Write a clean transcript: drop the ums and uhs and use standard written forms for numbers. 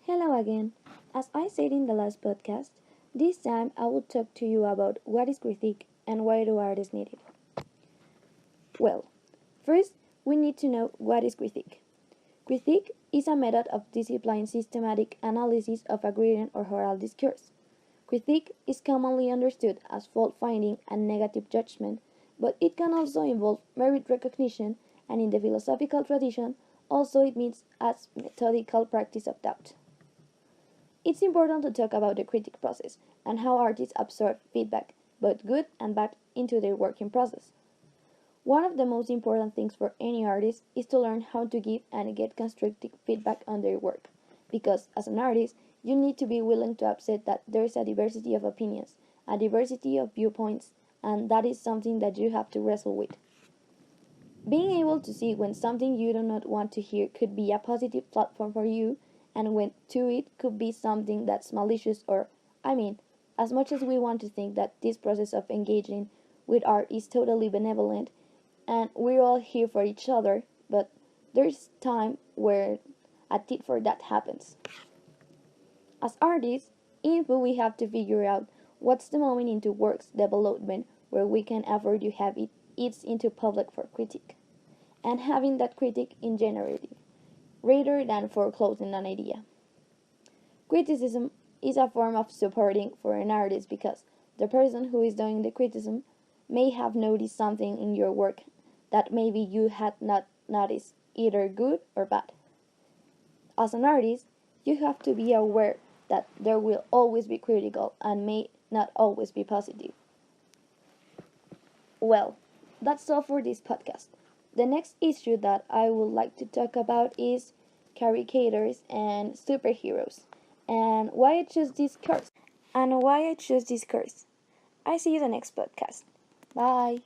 Hello again. As I said in the last podcast, this time I will talk to you about what is critique and why do artists need it. Well, first we need to know what is critique. Critique is a method of disciplined systematic analysis of a written or oral discourse. Critique is commonly understood as fault finding and negative judgment, but it can also involve merit recognition, and in the philosophical tradition, also it means as methodical practice of doubt. It's important to talk about the critique process and how artists absorb feedback, both good and bad, into their working process. One of the most important things for any artist is to learn how to give and get constructive feedback on their work, because as an artist, you need to be willing to accept that there is a diversity of opinions, a diversity of viewpoints, and that is something that you have to wrestle with. Being able to see when something you do not want to hear could be a positive platform for you, and when to it could be something that's malicious or, as much as we want to think that this process of engaging with art is totally benevolent and we're all here for each other, but there's time where a tit for that happens. As artists, info we have to figure out what's the moment into work's development where we can afford to have it eats into public for critique, and having that critique in generative, rather than foreclosing an idea. Criticism is a form of supporting for an artist because the person who is doing the criticism may have noticed something in your work that maybe you had not noticed, either good or bad. As an artist, you have to be aware that there will always be critical and may not always be positive. Well, that's all for this podcast. The next issue that I would like to talk about is caricatures and superheroes and why I choose this course. I see you the next podcast. Bye.